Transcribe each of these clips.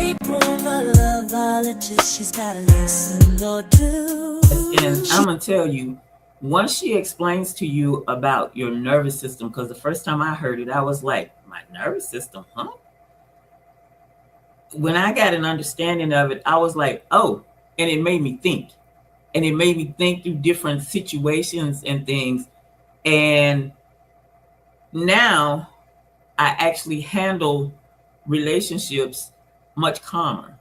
April, the love volunteers, she's got a lesson or two. And I'm gonna tell you, once she explains to you about your nervous system, because the first time I heard it, I was like, my nervous system, huh? When I got an understanding of it, I was like, oh, and it made me think. And it made me think through different situations and things. And now I actually handle relationships much calmer.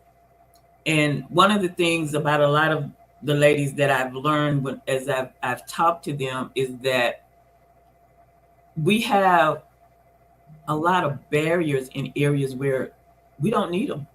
And one of the things about a lot of the ladies that I've learned as I've talked to them is that we have a lot of barriers in areas where we don't need them.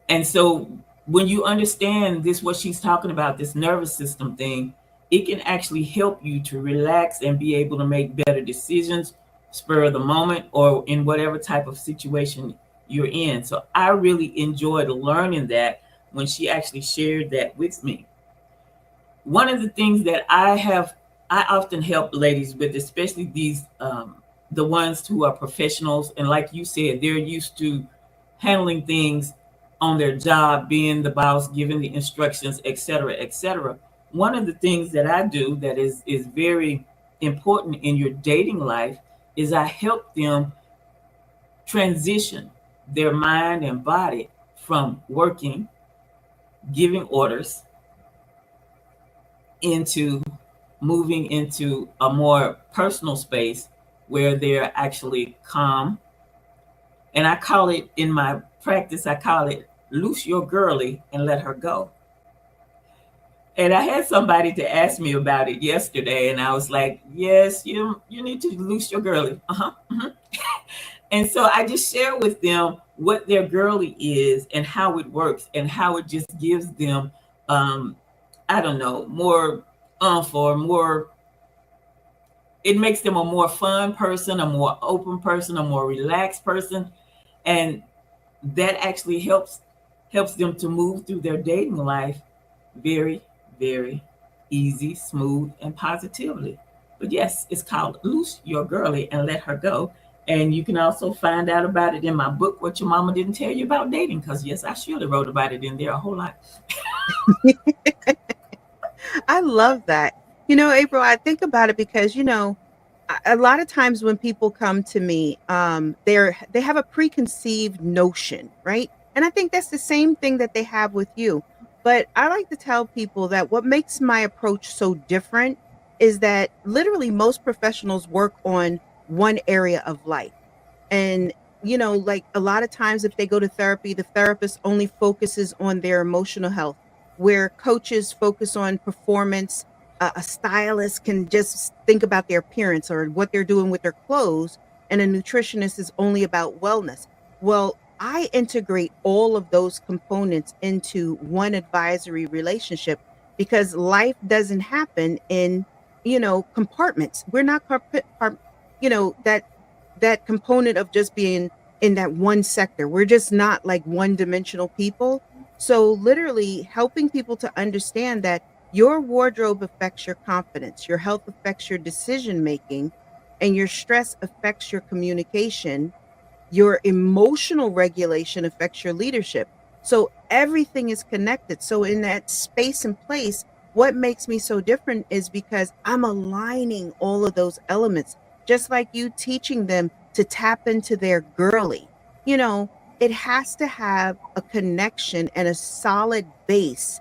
And so when you understand this, what she's talking about, this nervous system thing, it can actually help you to relax and be able to make better decisions, spur of the moment, or in whatever type of situation you're in. So I really enjoyed learning that when she actually shared that with me. One of the things that I often help ladies with, especially these, the ones who are professionals, and like you said, they're used to handling things on their job, being the boss, giving the instructions, etc., etc. One of the things that I do that is very important in your dating life is I help them transition their mind and body from working, giving orders, into moving into a more personal space where they're actually calm. And I call it, in my practice, I call it loose your girly and let her go. And I had somebody to ask me about it yesterday, and I was like, yes, you need to loose your girly. Uh-huh. Uh-huh. And so I just share with them what their girly is and how it works and how it just gives them, um, I don't know, more or more, it makes them a more fun person, a more open person, a more relaxed person. And that actually helps them to move through their dating life very, very easy, smooth, and positively. But yes, it's called Loose Your Girly and Let Her Go. And you can also find out about it in my book, What Your Mama Didn't Tell You About Dating, because yes, I surely wrote about it in there a whole lot. I love that. April, I think about it because, a lot of times when people come to me, they have a preconceived notion, right? And I think that's the same thing that they have with you. But I like to tell people that what makes my approach so different is that literally most professionals work on one area of life. And, like a lot of times if they go to therapy, the therapist only focuses on their emotional health, where coaches focus on performance. A stylist can just think about their appearance or what they're doing with their clothes, and a nutritionist is only about wellness. Well, I integrate all of those components into one advisory relationship because life doesn't happen in, compartments. We're not that component of just being in that one sector. We're just not like one-dimensional people. So literally helping people to understand that your wardrobe affects your confidence, your health affects your decision making, and your stress affects your communication. Your emotional regulation affects your leadership. So everything is connected. So in that space and place, what makes me so different is because I'm aligning all of those elements, just like you teaching them to tap into their girly. You know, it has to have a connection and a solid base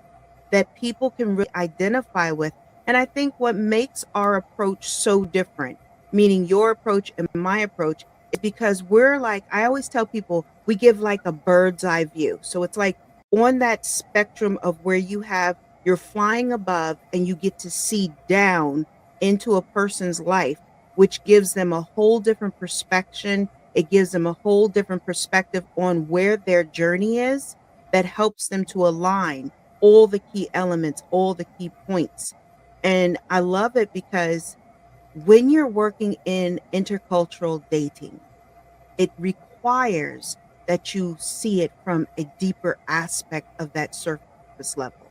that people can really identify with. And I think what makes our approach so different, meaning your approach and my approach, is because we're like, I always tell people, we give like a bird's eye view. So it's like on that spectrum of where you're flying above and you get to see down into a person's life, which gives them a whole different perspective. It gives them a whole different perspective on where their journey is, that helps them to align all the key elements, all the key points. And I love it because when you're working in intercultural dating, it requires that you see it from a deeper aspect of that surface level.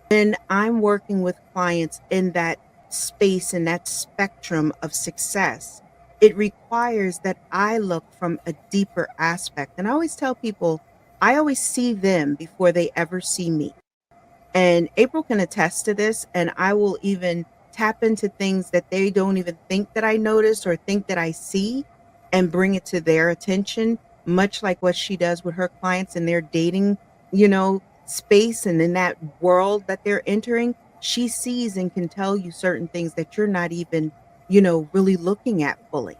When I'm working with clients in that space and that spectrum of success, it requires that I look from a deeper aspect. And I always tell people, I always see them before they ever see me. And April can attest to this, and I will even tap into things that they don't even think that I notice or think that I see and bring it to their attention, much like what she does with her clients in their dating, space and in that world that they're entering. She sees and can tell you certain things that you're not even, really looking at fully.